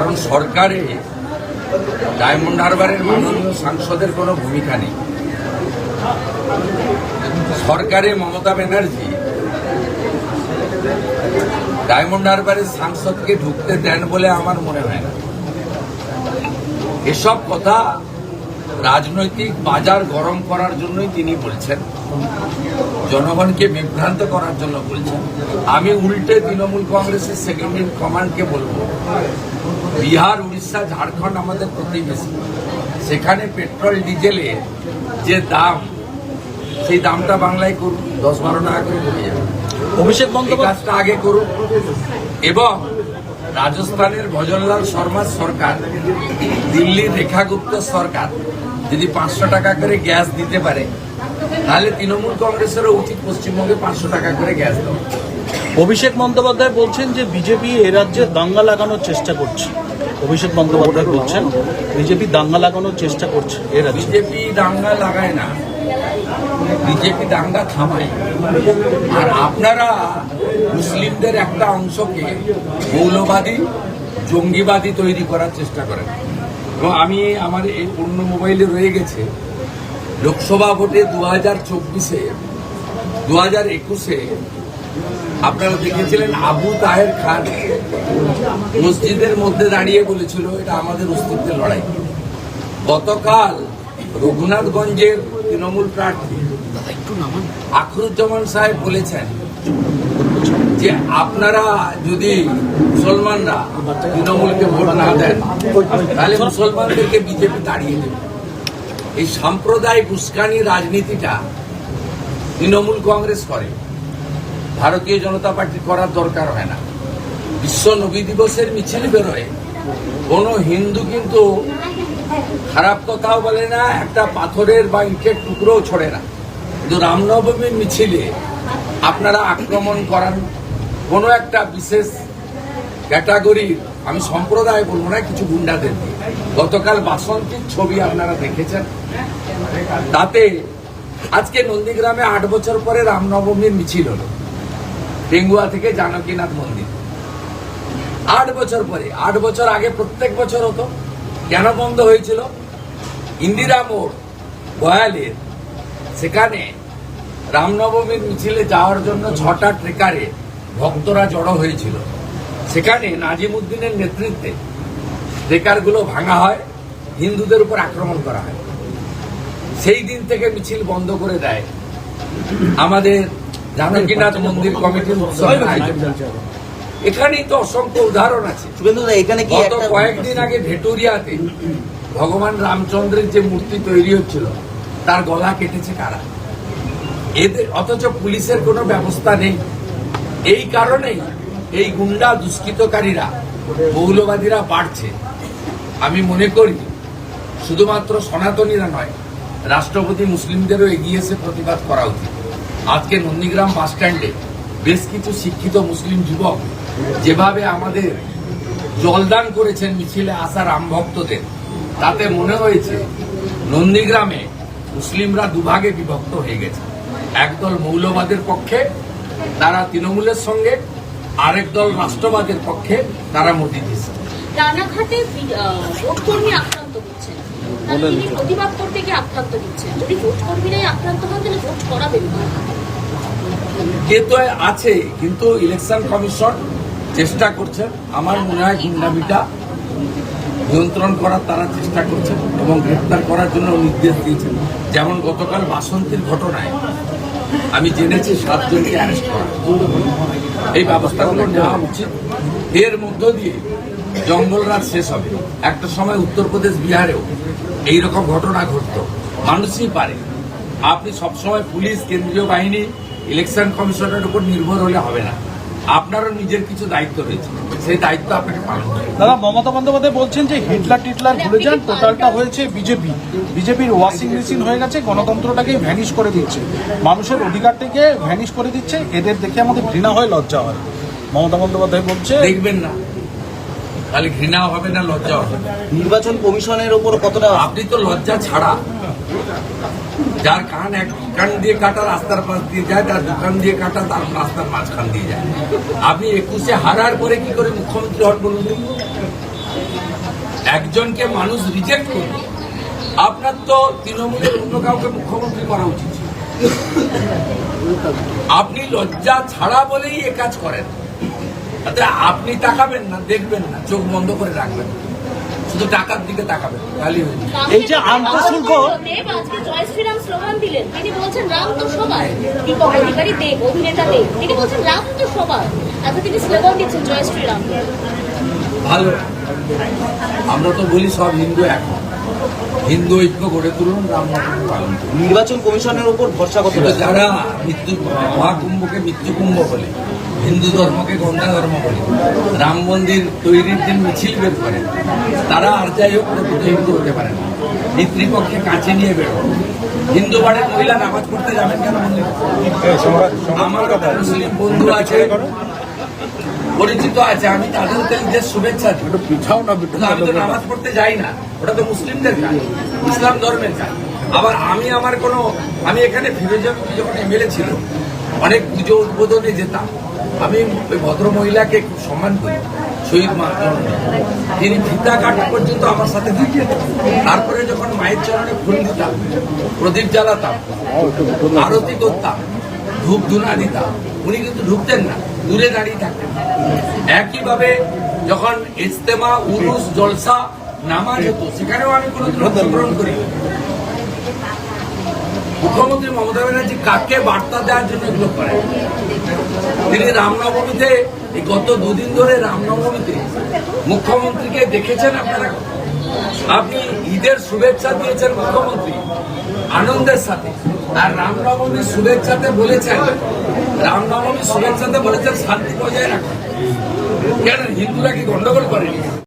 কারণ সরকারে ডায়মন্ড হারবারের মাননীয় সাংসদের কোনো ভূমিকা নেই। সরকারে মমতা ব্যানার্জি ডায়মন্ড হারবারের সাংসদকে ঢুকতে দেন বলে আমার মনে হয় না। এসব কথা রাজনৈতিক বাজার গরম করার জন্যই তিনি বলছেন, জনগণকে বিভ্রান্ত করার জন্য বলছেন। আমি উল্টে তৃণমূল কংগ্রেসের সেকেন্ড ইন কমান্ডকে বলবো, বিহার, উড়িষ্যা, ঝাড়খণ্ড আমাদের প্রতিবেশী, সেখানে পেট্রোল ডিজেলের যে দাম, সেই দামটা বাংলায় করুন, 10-12 টাকা করে কমে যাবে। অভিষেক বন্দ্যোপাধ্যায় কাজটা আগে করুন। এবং রাজস্থানের ভজনলাল শর্মার সরকার, দিল্লির রেখা গুপ্ত সরকার যদি 500 টাকা করে গ্যাস দিতে পারে, তাহলে তৃণমূল কংগ্রেসেরও উচিত পশ্চিমবঙ্গে 500 টাকা করে গ্যাস দেওয়া। অভিষেক বন্দ্যোপাধ্যায় বলছেন যে বিজেপি এ রাজ্যে দাঙ্গা লাগানোর চেষ্টা করছে। অভিষেক বন্দ্যোপাধ্যায় বলছেন বিজেপি দাঙ্গা লাগানোর চেষ্টা করছে এ রাজ্যে। বিজেপি দাঙ্গা লাগায় না, বিজেপি দাঙ্গা থামায়। আর আপনারা মুসলিমদের একটা অংশকে মৌলবাদী, জঙ্গিবাদী তৈরি করার চেষ্টা করেন। এবং আমি আমার এই পূর্ণ মোবাইলে রয়ে গেছে, লোকসভা ভোটে 2024-এ, 2021-এ আপনারা দেখেছিলেন আবু তাহের খান মসজিদের মধ্যে দাঁড়িয়ে বলেছিল এটা আমাদের অস্তিত্বের লড়াই। গতকাল রঘুনাথগঞ্জের তৃণমূল প্রার্থী আখরুজ্জামান সাহেব বলেছেন যে আপনারা যদি মুসলমানরা তৃণমূলকে ভোট না দেন, তাহলে মুসলমানদেরকে বিজেপি তাড়িয়ে দেবে। এই সাম্প্রদায়িক উস্কানি রাজনীতিটা তৃণমূল কংগ্রেস করে, ভারতীয় জনতা পার্টি করার দরকার হয় না। বিশ্ব নবী দিবসের মিছিল বেরোয়, কোনো হিন্দু কিন্তু খারাপ কথাও বলে না, একটা পাথরের বা ইটের টুকরোও ছড়ে না। কিন্তু রামনবমীর মিছিলে আপনারা আক্রমণ করান কোনো একটা বিশেষ ক্যাটাগরির, আমি সম্প্রদায় বলবো না, কিছু গুন্ডাদের দিয়ে। গতকাল বাসন্তীর ছবি আপনারা দেখেছেন, তাতে আজকে নন্দীগ্রামে 8 বছর পরে রামনবমীর মিছিল হলো টেঙ্গুয়া থেকে জানকীনাথ মন্দির। 8 বছর পরে, 8 বছর আগে প্রত্যেক বছর হতো। কেন বন্ধ হয়েছিল? ইন্দিরা মোড়, বয়ালের, সেখানে রামনবমীর মিছিলে যাওয়ার জন্য 6টা ট্রেকারে ভক্তরা জড়ো হয়েছিল। সেখানে নাজিমুদ্দিনের নেতৃত্বে ট্রেকারগুলো ভাঙা হয়, হিন্দুদের উপর আক্রমণ করা হয়। সেই দিন থেকে মিছিল বন্ধ করে দেয় আমাদের জানকীনাথ মন্দির কমিটির উৎসবের আয়োজন। এখানেই তো অসংখ্য উদাহরণ আছে। গত কয়েকদিন আগে ভেটুরিয়াতে ভগবান রামচন্দ্রের যে মূর্তি তৈরি হচ্ছিল, তার গলা কেটেছে কারা? এদের, অথচ পুলিশের কোনো ব্যবস্থা নেই। এই কারণেই এই গুন্ডা দুষ্কৃতকারীরা, মৌলবাদীরা বাড়ছে। আমি মনে করি শুধুমাত্র সনাতনীরা নয়, রাষ্ট্রপতি মুসলিমদেরও এগিয়ে এসে প্রতিবাদ করা উচিত। আজকে নন্দীগ্রাম বাস স্ট্যান্ডে বেশ কিছু শিক্ষিত মুসলিম যুবক যেভাবে আমাদের জলদান করেছেন মিছিলে আসা রাম ভক্তদের, তাতে মনে হয়েছে নন্দীগ্রামে মুসলিমরা দুভাগে বিভক্ত হয়ে গেছে। একদল মৌলবাদের পক্ষে, তারা তৃণমূলের সঙ্গে, আরেক দল রাষ্ট্রবাদের পক্ষে, তারা মোদি দিচ্ছে। রানাঘাটে ভোট কর্মী আক্রান্ত হচ্ছেন, তিনি প্রতিবাদ করতে গিয়ে আক্রান্ত হচ্ছেন। যদি ভোট কর্মীরাই আক্রান্ত হন, তাহলে ভোট করাবেন না। কে তো আছে, কিন্তু ইলেকশন কমিশন চেষ্টা করছেন। আমার মনে হয় গুন্ডামিটা নিয়ন্ত্রণ করার তারা চেষ্টা করছেন এবং গ্রেপ্তার করার জন্য নির্দেশ দিয়েছেন। যেমন গতকাল বাসন্তীর ঘটনায় আমি জেনেছি 7 জনকে অ্যারেস্ট করা। এই ব্যবস্থাগুলো নেওয়া উচিত। এর মধ্য দিয়ে জঙ্গলরাজ শেষ হবে। একটা সময় উত্তরপ্রদেশ, বিহারেও এইরকম ঘটনা ঘটতো। মানুষই পারে। আপনি সবসময় পুলিশ, কেন্দ্রীয় বাহিনী, ইলেকশন কমিশনের উপর নির্ভর হলে হবে না। আপনারও নিজের কিছু দায়িত্ব রয়েছে, সেই দায়িত্ব আপনাকে পালন করতে হবে। দাদা, মমতা বন্দ্যোপাধ্যায় বলছেন যে হিটলার টিটলার ভুলে যান, টোটালটা হয়েছে বিজেপি। বিজেপির ওয়াশিং মেশিন হয়ে গেছে, গণতন্ত্রটাকে ভ্যানিশ করে দিচ্ছে, মানুষের অধিকারটাকে ভ্যানিশ করে দিচ্ছে। এদের দেখে আমাদের ঘৃণা হয়, লজ্জা হয়। মমতা বন্দ্যোপাধ্যায় বলছে দেখবেন না, তাহলে ঘৃণা হবে না, লজ্জা হবে। নির্বাচন কমিশনের উপর কতটা আপনি তো লজ্জা ছাড়া, যার কান এক কান দিয়ে কাটা রাস্তার পাশ দিয়ে যায়, তার দোকান দিয়ে কাটা তার রাস্তার মাঝখান দিয়ে যায়। আপনি 21-এ হারার পরে কি করে মুখ্যমন্ত্রী হন বলুন? একজনকে মানুষ রিজেক্ট করবে, আপনার তো তৃণমূলের অন্য কাউকে মুখ্যমন্ত্রী করা উচিত ছিল। আপনি লজ্জা ছাড়া বলেই এ কাজ করেন। তাতে আপনি তাকাবেন না, দেখবেন না, চোখ বন্ধ করে রাখবেন, শুধু টাকার দিকে তাকাবেন, তাহলেই হয়ে যাবে। এই যে আন্তঃশুল্ক দেব আজকে জয় শ্রীরাম স্লোগান দিলেন, তিনি বলছেন রাম তো সবার। দীপক অধিকারী দেব, অভিনেতা দেব, তিনি বলছেন রাম তো সবার। আজকে তিনি স্লোগান দিচ্ছেন জয় শ্রীরাম। ভালো, আমরা তো বলি সব হিন্দু এক, হিন্দু ঐক্য গড়ে তুলুন, রামনবমী পালন করুন। নির্বাচন কমিশনের উপর ভরসা কিন্তু কতটা? যারা মহাকুম্ভকে মৃত্যুকুম্ভ বলে, হিন্দু ধর্মকে গন্ধা ধর্ম বলে, রাম মন্দির তৈরির দিন মিছিল বের করে, তারা আর যাই হোক প্রকৃত হিন্দু হতে পারে না। পিতৃপক্ষে কাছে নিয়ে বেরো। হিন্দু বাড়ির মহিলা নামাজ পড়তে যাবেন কেন মন্দিরে? আমার মুসলিম বন্ধু আছে, পরিচিত আছে, আমি তাদের যে শুভেচ্ছা দিই। কিন্তু আমি তো নামাজ পড়তে যাই না, ওটা তো মুসলিমদের কাজ, ইসলাম ধর্মের কাজ। আবার আমি এখানে ফিরোজাপুর যখন এমএলএ ছিল, অনেক পুজো উদ্বোধনে যেতাম। আমি ওই ভদ্র মহিলাকে খুব সম্মান করি, শহীদ মা, তিনি ফিতা কাটা পর্যন্ত আমার সাথে থাকতেন। তারপরে যখন মায়ের চরণে ফুল দিতাম, প্রদীপ জ্বালাতাম, আরতি করতাম, ধূপ ধুনা দিতাম, উনি কিন্তু ঢুকতেন না, দূরে দাঁড়িয়ে থাকতেন। একইভাবে যখন ইজতেমা, উরুস, জলসা, নামাজ হতো, সেখানেও আমি কোনোদিন অংশগ্রহণ করি। মুখ্যমন্ত্রী মমতা ব্যানার্জি কাকে বার্তা দেওয়ার জন্য এগুলো করেন? তিনি রামনবমীতে, এই গত দুদিন ধরে রামনবমীতে মুখ্যমন্ত্রীকে দেখেছেন আপনারা? আপনি ঈদের শুভেচ্ছা দিয়েছেন মুখ্যমন্ত্রী আনন্দের সাথে, আর রামনবমীর শুভেচ্ছাতে বলেছেন শান্তি বজায় রাখুন। কেন হিন্দুরা কি গন্ডগোল করেনি?